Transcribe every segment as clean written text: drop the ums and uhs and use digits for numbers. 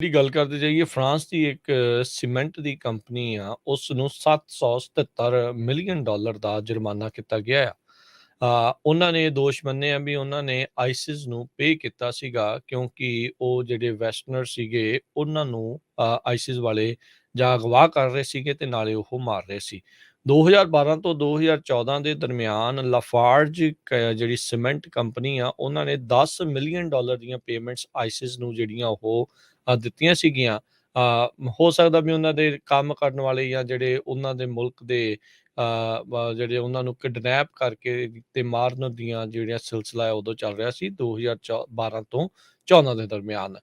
ਦੀ ਗੱਲ ਕਰਦੇ ਜਾਈਏ ਫਰਾਂਸ ਦੀ ਇੱਕ ਸੀਮੈਂਟ ਦੀ ਕੰਪਨੀ ਆ ਉਸ ਨੂੰ 777 ਮਿਲੀਅਨ ਡਾਲਰ ਦਾ ਜੁਰਮਾਨਾ ਕੀਤਾ ਗਿਆ ਆ। ਉਹਨਾਂ ਨੇ ਦੋਸ਼ ਮੰਨੇ ਆ ਵੀ ਉਹਨਾਂ ਨੇ ਆਈਸਿਸ ਨੂੰ ਪੇ ਕੀਤਾ ਸੀਗਾ ਕਿਉਂਕਿ ਉਹ ਜਿਹੜੇ ਵੈਸਟਰਨਰ ਸੀਗੇ ਉਹਨਾਂ ਨੂੰ ਆਈਸਿਸ ਵਾਲੇ ਜਾਂ ਅਗਵਾ ਕਰ ਰਹੇ ਸੀਗੇ ਤੇ ਨਾਲੇ ਉਹ ਮਾਰ ਰਹੇ ਸੀ। 2012 ਤੋਂ 2014 ਦੇ ਦਰਮਿਆਨ ਲਾਫਾਰਜ ਜਿਹੜੀ ਸੀਮੈਂਟ ਕੰਪਨੀ ਆ ਉਹਨਾਂ ਨੇ 10 ਮਿਲੀਅਨ ਡਾਲਰ ਦੀਆਂ ਪੇਮੈਂਟਸ ਆਈਸਿਸ ਨੂੰ ਜਿਹੜੀਆਂ ਉਹ ਦਿੱਤੀਆਂ ਸੀਗੀਆਂ। ਹੋ ਸਕਦਾ ਵੀ ਉਹਨਾਂ ਦੇ ਕੰਮ ਕਰਨ ਵਾਲੇ ਜਾਂ ਜਿਹੜੇ ਉਹਨਾਂ ਦੇ ਮੁਲਕ ਦੇ ਜਿਹੜੇ ਉਹਨਾਂ ਨੂੰ ਕਿਡਨੈਪ ਕਰਕੇ ਤੇ ਮਾਰਨ ਦੀਆਂ ਜਿਹੜੀਆਂ ਸਿਲਸਿਲਾ ਹੈ ਉਦੋਂ ਚੱਲ ਰਿਹਾ ਸੀ 2012 ਤੋਂ 14 ਦੇ ਦਰਮਿਆਨ।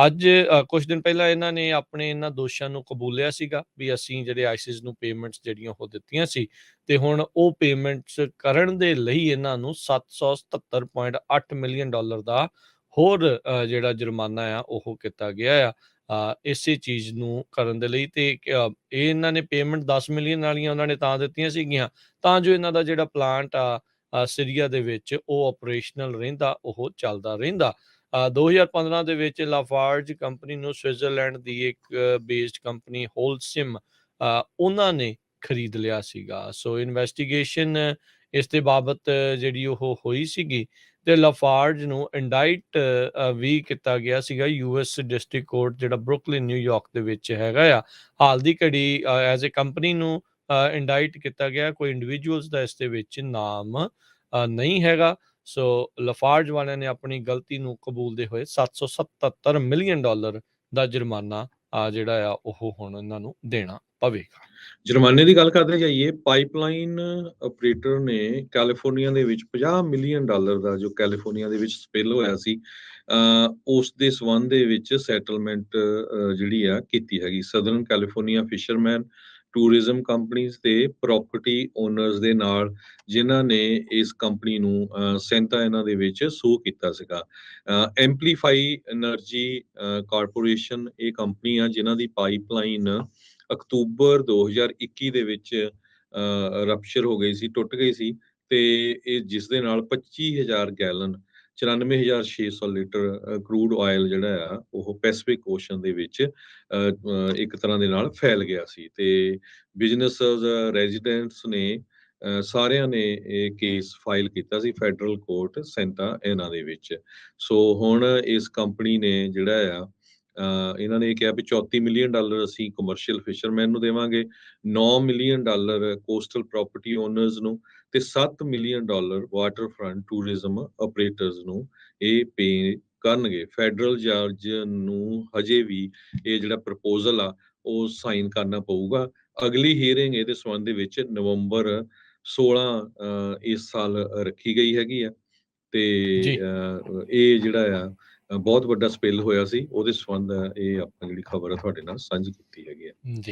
ਅੱਜ ਕੁਝ ਦਿਨ ਪਹਿਲਾਂ ਇਹਨਾਂ ਨੇ ਆਪਣੇ ਇਹਨਾਂ ਦੋਸ਼ਾਂ ਨੂੰ ਕਬੂਲਿਆ ਸੀਗਾ ਵੀ ਅਸੀਂ ਜਿਹੜੇ ਆਈਸਿਸ ਨੂੰ ਪੇਮੈਂਟਸ ਜਿਹੜੀਆਂ ਉਹ ਦਿੱਤੀਆਂ ਸੀ ਤੇ ਹੁਣ ਉਹ ਪੇਮੈਂਟਸ ਕਰਨ ਦੇ ਲਈ ਇਹਨਾਂ ਨੂੰ 777.8 ਮਿਲੀਅਨ ਡਾਲਰ ਦਾ ਹੋਰ ਜਿਹੜਾ ਜੁਰਮਾਨਾ ਆ ਉਹ ਕੀਤਾ ਗਿਆ ਆ ਇਸੇ ਚੀਜ਼ ਨੂੰ ਕਰਨ ਦੇ ਲਈ। ਤੇ ਇਹ ਇਹਨਾਂ ਨੇ ਪੇਮੈਂਟ 10 ਮਿਲੀਅਨ ਵਾਲੀਆਂ ਉਹਨਾਂ ਨੇ ਤਾਂ ਦਿੱਤੀਆਂ ਸੀਗੀਆਂ ਤਾਂ ਜੋ ਇਹਨਾਂ ਦਾ ਜਿਹੜਾ ਪਲਾਂਟ ਆ ਸੀਰੀਆ ਦੇ ਵਿੱਚ ਉਹ ਆਪਰੇਸ਼ਨਲ ਰਹਿੰਦਾ, ਉਹ ਚੱਲਦਾ ਰਹਿੰਦਾ। 2015 ਦੇ ਵਿੱਚ ਲਾਫਾਰਜ ਕੰਪਨੀ ਨੂੰ ਸਵਿਟਜ਼ਰਲੈਂਡ ਦੀ ਇੱਕ ਬੇਸਡ ਕੰਪਨੀ ਹੋਲਸਿਮ ਉਹਨਾਂ ਨੇ ਖਰੀਦ ਲਿਆ ਸੀਗਾ। ਸੋ ਇਨਵੈਸਟੀਗੇਸ਼ਨ ਇਸ ਦੇ ਬਾਬਤ ਜਿਹੜੀ ਉਹ ਹੋਈ ਸੀਗੀ ਤੇ ਲਾਫਾਰਜ ਨੂੰ ਇੰਡਾਈਟ ਵੀ ਕੀਤਾ ਗਿਆ ਸੀਗਾ ਯੂਐਸ ਡਿਸਟ੍ਰਿਕਟ ਕੋਰਟ ਜਿਹੜਾ ਬਰੁਕਲਿਨ ਨਿਊਯਾਰਕ ਦੇ ਵਿੱਚ ਹੈਗਾ ਆ। ਹਾਲ ਦੀ ਘੜੀ ਐਜ਼ ਏ ਕੰਪਨੀ ਨੂੰ ਇੰਡਾਈਟ ਕੀਤਾ ਗਿਆ, ਕੋਈ ਇੰਡੀਵਿਜੂਅਲਸ ਦਾ ਇਸ ਦੇ ਵਿੱਚ ਨਾਮ ਨਹੀਂ ਹੈਗਾ। ਸੋ ਲਾਫਾਰਜ ਵਾਲਿਆਂ ਨੇ ਆਪਣੀ ਗਲਤੀ ਨੂੰ ਕਬੂਲਦੇ ਹੋਏ 777 ਮਿਲੀਅਨ ਡਾਲਰ ਦਾ ਜੁਰਮਾਨਾ ਜਿਹੜਾ ਆ ਉਹ ਹੁਣ ਇਹਨਾਂ ਨੂੰ ਦੇਣਾ ਪਵੇਗਾ। ਜੁਰਮਾਨੇ ਦੀ ਗੱਲ ਕਰਦੇ ਜਾਈਏ, ਪਾਈਪਲਾਈਨ ਆਪਰੇਟਰ ਨੇ ਕੈਲੀਫੋਰਨੀਆ ਦੇ ਵਿੱਚ 50 ਮਿਲੀਅਨ ਡਾਲਰ ਦਾ ਜੋ ਕੈਲੀਫੋਰਨੀਆ ਦੇ ਵਿੱਚ ਸਪਿਲ ਹੋਇਆ ਸੀ ਉਸ ਦੇ ਸਬੰਧ ਦੇ ਵਿੱਚ ਸੈਟਲਮੈਂਟ ਜਿਹੜੀ ਆ ਕੀਤੀ ਹੈਗੀ। Southern California fisherman tourism companies ਤੇ ਪ੍ਰੋਪਰਟੀ ਓਨਰਸ ਦੇ ਨਾਲ ਜਿਨ੍ਹਾਂ ਨੇ ਇਸ ਕੰਪਨੀ ਨੂੰ ਸੈਂਤਾ ਇਹਨਾਂ ਦੇ ਵਿੱਚ ਸੂ ਕੀਤਾ ਸੀਗਾ। ਐਂਪਲੀਫਾਈ એનર્ਜੀ ਕਾਰਪੋਰੇਸ਼ਨ ਇਹ ਕੰਪਨੀ ਆ ਜਿਨ੍ਹਾਂ ਦੀ ਪਾਈਪਲਾਈਨ ਅਕਤੂਬਰ 2021 ਦੇ ਵਿੱਚ ਰਪਚਰ ਹੋ ਗਈ ਸੀ, ਟੁੱਟ ਗਈ ਸੀ ਤੇ ਇਹ ਜਿਸ ਦੇ ਨਾਲ 25,000 ਗੈਲਨ 94,600 ਲੀਟਰ ਕਰੂਡ ਆਇਲ ਜਿਹੜਾ ਆ ਉਹ ਪੈਸੀਫਿਕ ਓਸ਼ਨ ਦੇ ਵਿੱਚ ਇੱਕ ਤਰ੍ਹਾਂ ਦੇ ਨਾਲ ਫੈਲ ਗਿਆ ਸੀ ਤੇ ਬਿਜ਼ਨਸਸ ਰੈਜ਼ੀਡੈਂਟਸ ਨੇ ਸਾਰਿਆਂ ਨੇ ਇਹ ਕੇਸ ਫਾਈਲ ਕੀਤਾ ਸੀ ਫੈਡਰਲ ਕੋਰਟ ਸੈਂਟਾ ਇਹਨਾਂ ਦੇ ਵਿੱਚ। ਸੋ ਹੁਣ ਇਸ ਕੰਪਨੀ ਨੇ ਜਿਹੜਾ ਆ ਇਹਨਾਂ ਨੇ ਕਿਹਾ ਵੀ 34 ਮਿਲੀਅਨ ਡਾਲਰ ਅਸੀਂ ਕਮਰਸ਼ੀਅਲ ਫਿਸ਼ਰਮੈਨ ਨੂੰ ਦੇਵਾਂਗੇ, 9 million dollar coastal property honours ਨੂੰ ਤੇ 7 million dollar water front tourism operators ਨੂੰ ਇਹ ਪੇ ਕਰਨਗੇ। ਫੈਡਰਲ ਜੱਜ ਨੂੰ ਹਜੇ ਵੀ ਇਹ ਜਿਹੜਾ ਪ੍ਰਪੋਜ਼ਲ ਆ ਉਹ ਸਾਈਨ ਕਰਨਾ ਪਊਗਾ। ਅਗਲੀ ਹੀਅਰਿੰਗ ਇਹਦੇ ਸੰਬੰਧ ਦੇ ਵਿੱਚ ਨਵੰਬਰ 16 ਇਸ ਸਾਲ ਰੱਖੀ ਗਈ ਹੈਗੀ ਆ ਤੇ ਇਹ ਜਿਹੜਾ ਆ ਬਹੁਤ ਵੱਡਾ ਸਪਿਲ ਹੋਇਆ ਸੀ ਉਹਦੇ ਸੰਬੰਧ ਇਹ ਆਪਾਂ ਜਿਹੜੀ ਖਬਰ ਆ ਤੁਹਾਡੇ ਨਾਲ ਸਾਂਝੀ ਕੀਤੀ ਹੈਗੀ ਆ। ਜੀ।